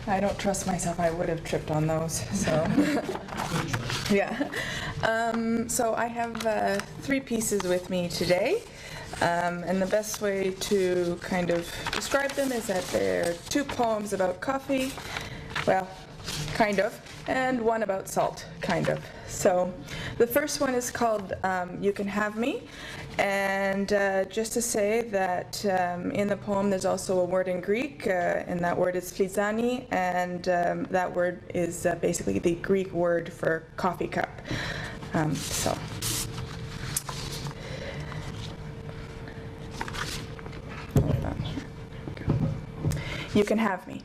I don't trust myself. I would have tripped on those. So, yeah. So I have 3 pieces with me today. And the best way to kind of describe them is that they're 2 poems about coffee, well, kind of, and 1 about salt, kind of. So the first one is called You Can Have Me, and just to say that in the poem there's also a word in Greek, and that word is flizani, and that word is basically the Greek word for coffee cup. So. You can have me.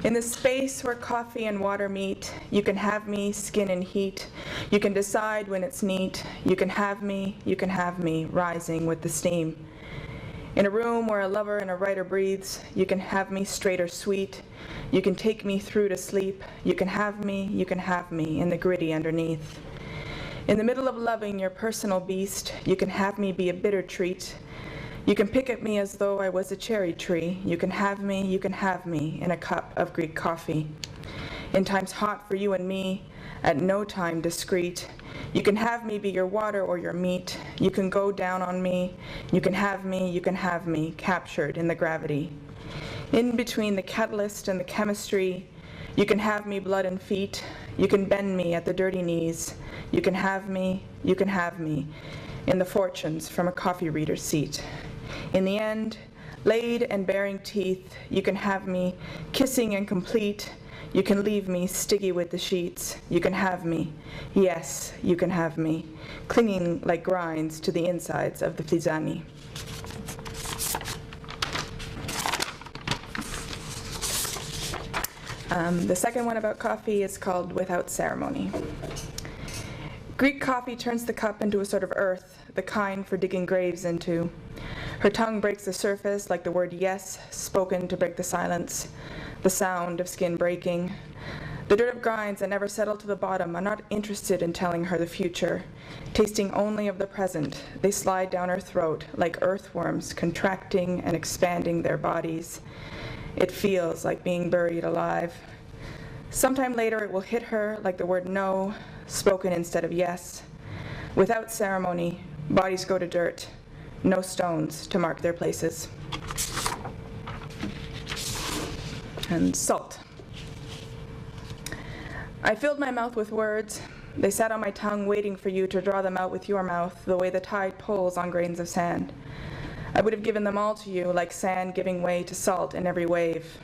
In the space where coffee and water meet, you can have me, skin and heat. You can decide when it's neat. You can have me, rising with the steam. In a room where a lover and a writer breathes, you can have me straight or sweet. You can take me through to sleep. You can have me, in the gritty underneath. In the middle of loving your personal beast, you can have me be a bitter treat. You can pick at me as though I was a cherry tree. You can have me, in a cup of Greek coffee. In times hot for you and me, at no time discreet. You can have me be your water or your meat. You can go down on me. You can have me, captured in the gravity. In between the catalyst and the chemistry, you can have me blood and feet. You can bend me at the dirty knees. You can have me, in the fortunes from a coffee reader's seat. In the end, laid and baring teeth, you can have me, kissing and complete. You can leave me, sticky with the sheets. You can have me, yes, you can have me, clinging like grinds to the insides of the flizani. The second one about coffee is called Without Ceremony. Greek coffee turns the cup into a sort of earth, the kind for digging graves into. Her tongue breaks the surface like the word yes, spoken to break the silence, the sound of skin breaking. The dirt of grinds that never settle to the bottom are not interested in telling her the future. Tasting only of the present, they slide down her throat like earthworms contracting and expanding their bodies. It feels like being buried alive. Sometime later it will hit her like the word no, spoken instead of yes. Without ceremony, bodies go to dirt. No stones to mark their places. And salt. I filled my mouth with words. They sat on my tongue waiting for you to draw them out with your mouth, the way the tide pulls on grains of sand. I would have given them all to you, like sand giving way to salt in every wave.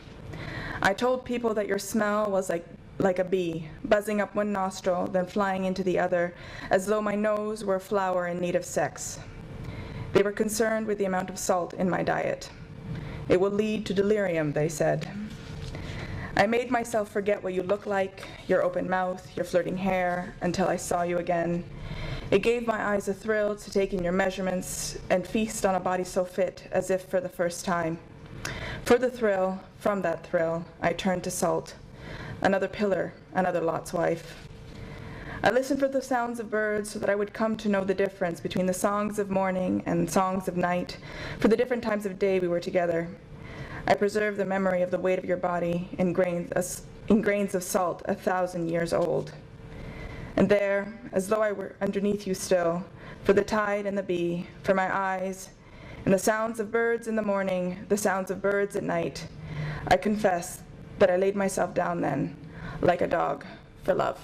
I told people that your smell was like a bee, buzzing up one nostril, then flying into the other, as though my nose were a flower in need of sex. They were concerned with the amount of salt in my diet. It will lead to delirium, they said. I made myself forget what you look like, your open mouth, your flirting hair, until I saw you again. It gave my eyes a thrill to take in your measurements and feast on a body so fit as if for the first time. For the thrill, from that thrill, I turned to salt. Another pillar, another Lot's wife. I listened for the sounds of birds so that I would come to know the difference between the songs of morning and songs of night, for the different times of day we were together. I preserved the memory of the weight of your body in grains of salt 1,000 years old. And there, as though I were underneath you still, for the tide and the bee, for my eyes, and the sounds of birds in the morning, the sounds of birds at night, I confess that I laid myself down then, like a dog, for love.